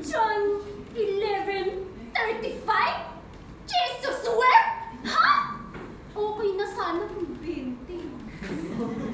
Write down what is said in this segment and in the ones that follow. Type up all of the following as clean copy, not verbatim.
John 11:35? Jesus wept? Ha? Okay na sana kung 20.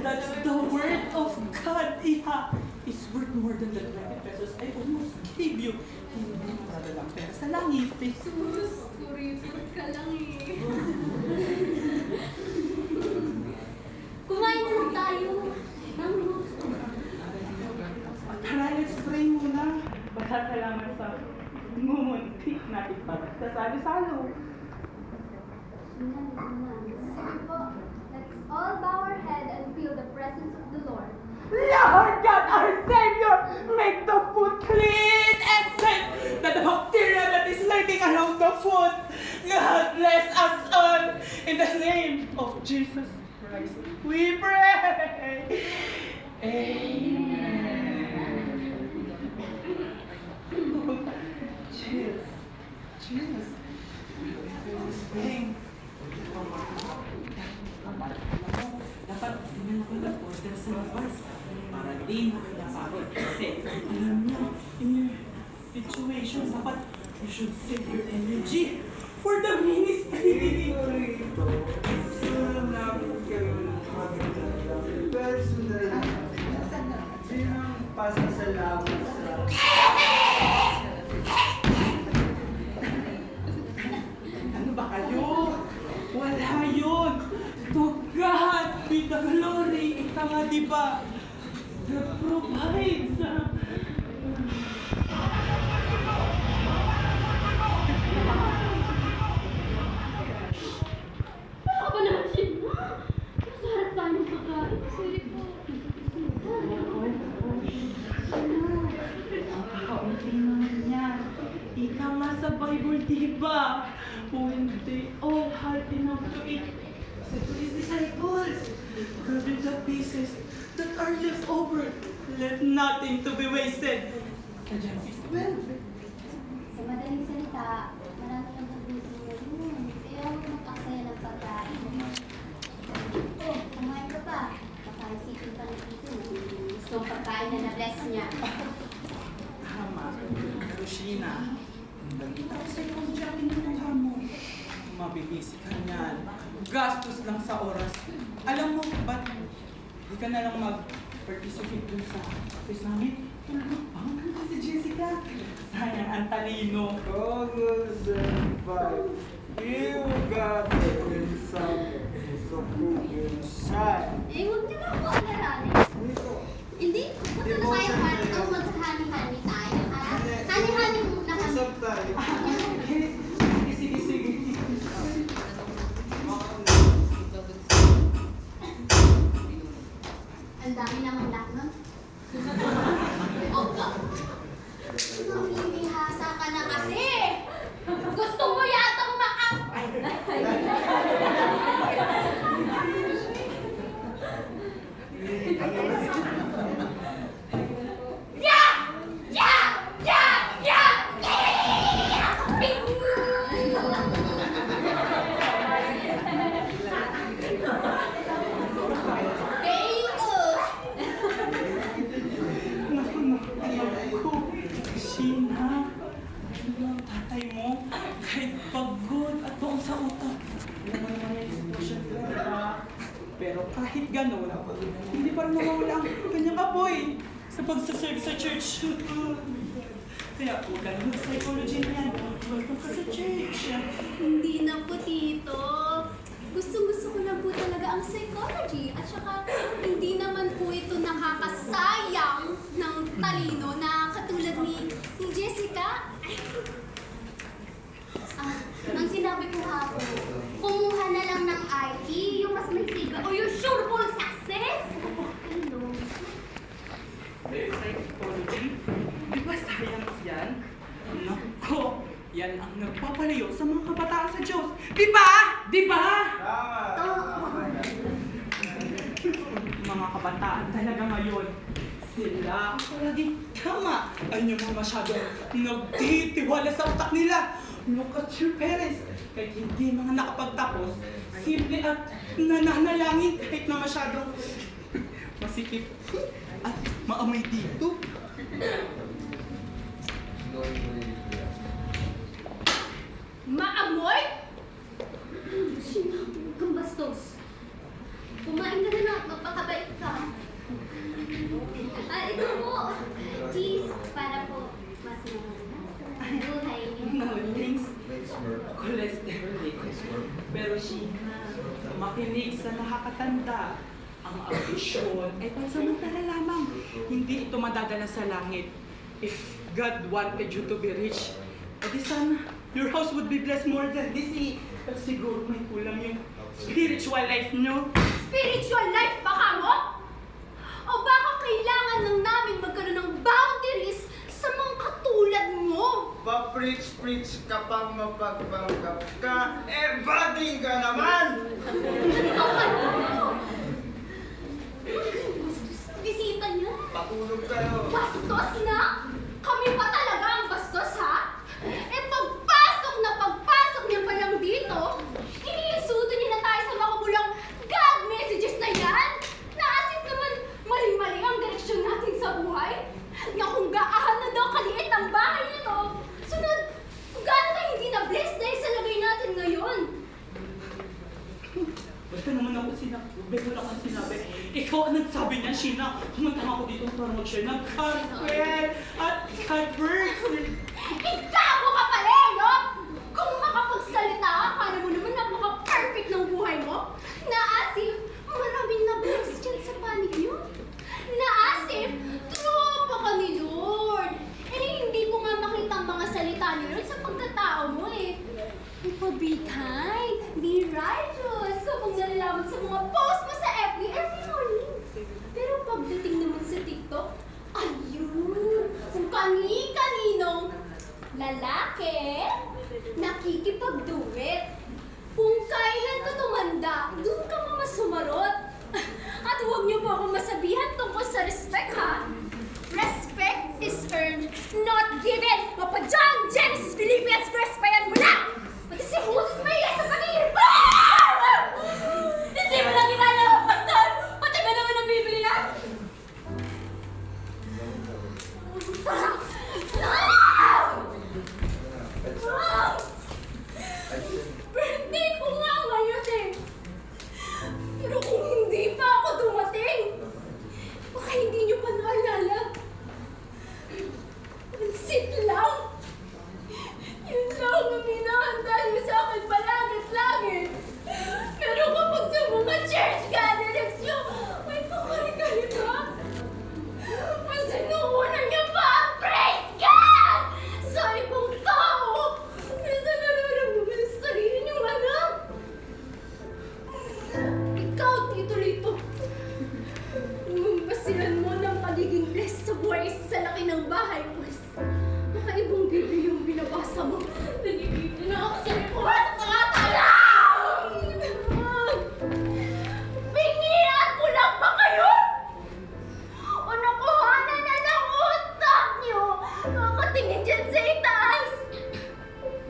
That's the word of God, Iha. It's worth more than the 20 pesos I almost gave you. Hindi mo talaga ang pera sa langit. Sus, kuripot ka lang eh. Kumain na lang tayo. Tara, let's pray muna. Pasasalamat sa mumuntik natin para sa salo-salo. Let's all bow our head and feel the presence of the Lord. Lord God, our Savior, make the food clean and safe. That the bacteria that is lurking around the food, God bless us all. In the name of Jesus Christ, we pray. Amen. Cheers. Cheers. Dapat tingnan ko na poster sa labas para di na kinapagod. Kasi alam niyo, in your situation, dapat you should save your energy for the ministry. Personal. Sinang pasasalamat sa... Ano ba kayo? Wala yun. To God be the glory. Ika nga, di ba? God provides. Ano ba naman siya? Nasa harap tayo ng pagkain. Sorry po. Kaunti naman yan. Ika nga sa Bible, di ba? When they all had enough to eat, said to his disciples, gather the pieces that are left over. Let nothing to be wasted. Sa John 6:12. Sa madaling salita, marami nang nagutom ngayon. Kaya huwag mag-aksaya ng pagkain. Oh, kumain ka pa. Baka isipin pa ng ito. Gusto ang pagkain na na-bless niya. Tama. Rushina, nagkita ko sa ikaw dyan, kinukuha mo. Mabibisi ka niyan. Gastos lang sa oras. Alam mo, ba't di ka na lang mag-participate dun sa office namin? Tulog pa ka si Jessica. Sayang ang talino. August 5. You got it in some side. Eh, huwag niyo na ako alalanin. Hindi, huwag na tayo mag-honey-honey tayo. Honey-honey muna kami. Usap tayo. Sige, sige. Ang dami namang lahat nun. Opo. Namimihasa ka na kasi. Gusto mo yatang Sheena, tatay mo, kahit pagod at doon sa utak. Alam mo naman yung sitwasyon ko, diba? Pero kahit gano'n, hindi pa rin nawawala ang kanyang apoy sa pagsaserve sa church. Kaya huwag ka naman psychology niyan. Welcome ka sa church. Hindi na po, Tito. Gustong-gusto ko na po talaga ang psychology. At saka, hindi naman po ito nakakasayang ng talino na katulad ni Jessica. Ang sinabi ko hapon, kumuha na lang ng IT, yung mas may sigla, o yung sure full success. Ano? Psychology? Di ba science yan? Nako, yan ang nagpapalayo sa mga kabataan sa Diyos. Di ba? Di ba? Tama. Mga kabataan talaga ngayon, sila palagi tama. Ay yung mga masyado nagtitiwala sa utak nila. Look at your parents. Kahit hindi mga nakapagtapos, simple at nananalangin kahit na masyadong masikip at maamoy dito. cholesterol. Pero Sheena, makinig sa nakakatanda. Ang ambisyon ay pansamantala lamang. Hindi ito madadala sa langit. If God wanted you to be rich, edi sana, your house would be blessed more than this. Pero siguro may kulang yung spiritual life, no? Spiritual life baka mo? O baka kailangan lang namin magkaroon ng boundaries sa mga katulad mo? Pa-preach-preach ka pang mapagpanggap ka, eh bading ka naman! Bisita niya? Patulog kayo. Bastos na? Kami pa talaga ang bastos, ha? Eh pagpasok niya pa lang dito, iniinsulto niya na tayo sa makabulang God messages na yan? Naasip naman mali-mali ang direksyon natin sa buhay? Nga kung gaano daw kaliit ang bahay nito, sunod, kung gaano tayo hindi na-bless dahil sa lagay natin ngayon. Basta naman ako sinabi. Ikaw ang nagsabi niya, Sheena. Pumunta ako dito para mag-share ng carpet at carpets. Ikago ka pala, no? Kung makapagsalita ka, paano mo naman napaka-perfect ng buhay mo? Naasif, maraming na-bless dyan sa panig niyo. Naasif, tropa ka ni Lord. Eh, hindi ko nga makita ang mga salita ni Lord sa pagkatao mo eh. Ikaw, be kind, be righteous kapag nalalaman sa mga post mo sa FB every morning. Pero pagdating naman sa TikTok, ayun, kung kani-kaninong lalaki, nakikipagduet. Kung kailan ka tumanda, doon ka mamasumarot. At huwag niyo po akong masabihan tungkol sa respect, ha? Respect is earned, not given. Mapa-John Genesis Philippians verse pa yan mula! Pati si Judas Maria sa pagiging hindi mo lang ginalawa, Pastor! Pati ba naman ang Biblia yan? Birthday ko nga ngayon eh! Pero kung hindi pa ako dumating, baka hindi niyo pa naalala. Pansit lang! Yun lang ang hinahanda niyo sa akin palagit langit. Pero kapag sa mga church gatherings niyo, may pakari-kari ka. Mas sinuunan niyo pa ang praise God sa ibang tao kaysa nararamdaman sa sarili niyong anak. Ikaw, Tito Lito, basihan mo ng pagiging blessed sa buhay sa laki ng bahay mo. Baka ibang Biblia yung binabasa mo. Nagigito na ako sa report at nakatalang! Pinihan ko lang ba kayo? O nakuhanan na ng utak niyo? Kakatingin dyan sa itaas.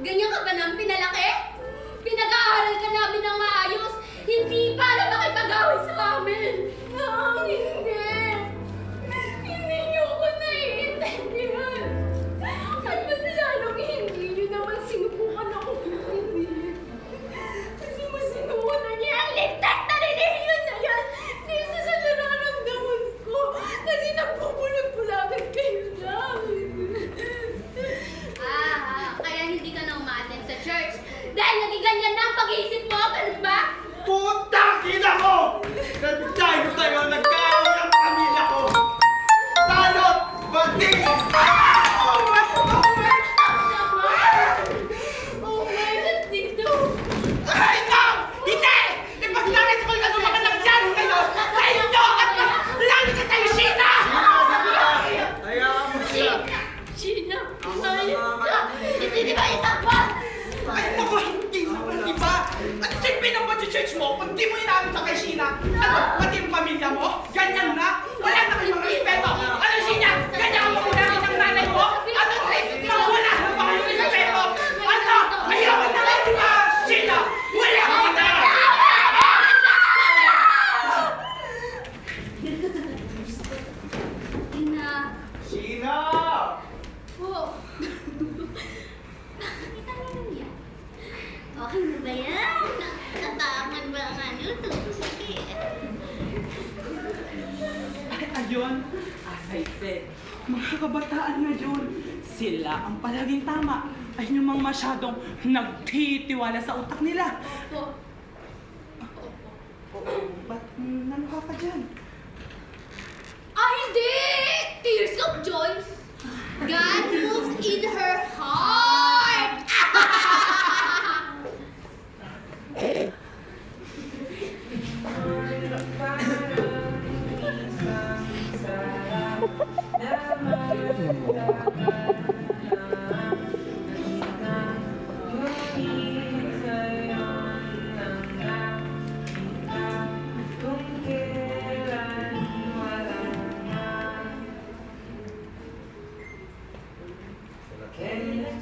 Ganyan ka ba nang pinalaki? Pinag-aaral ka namin ng maayos, hindi para makipag-away sa amin. Hindi. Hindi niyo ako naiintindihan. At mas lalong hindi niyo naman sinubukan ako intindihin. Kasi mas sinuunan niya ang ligtas na relihiyon na yan kaysa sa nararamdaman ko. Kasi nagpupulag-pulagan kayo lang. Kaya hindi ka na umaattend sa church dahil naging ganyan na ang pag-iisip mo, ganun ba? Putang ina ko! Nagtayo sa'yo, nagkaroon ng pamilya ko! Salot! Bading! Oh my God, Tito! Ay, ikaw! Hindi! Ipaglaris ko na mga nangyari ngayon sa inyo at mas lalo ka sa'yo, Sheena! Hayaan mo siya! Sheena, Ako ayos naman. ka! Hindi ba itakpan? Ay, naku, hindi naman, di ba? Ano silbi ng pag-church mo kung di mo inabot sa kay Sheena? Ano, pati yung pamilya mo? Ganyan na? Wala na kayong respeto! Ano, Sheena? Ganyan ang magunahin ng nanay mo? Ano, Chris? Wala na ba kayong respeto? Ano? Ayaw na lang, di ba? Sheena! Wala ka na! Ina, Sheena! po. Nakakita naman yan. Okay na ba yan? Nataman ba ang ano? Sige. Ay, ayun, as I said, mga kabataan ngayon, sila ang palaging tama ay namang masyadong nagtitiwala sa utak nila. Opo. Ba't naluha ka dyan? Ah, hindi! Tears of joy. God moves in her heart. Kailan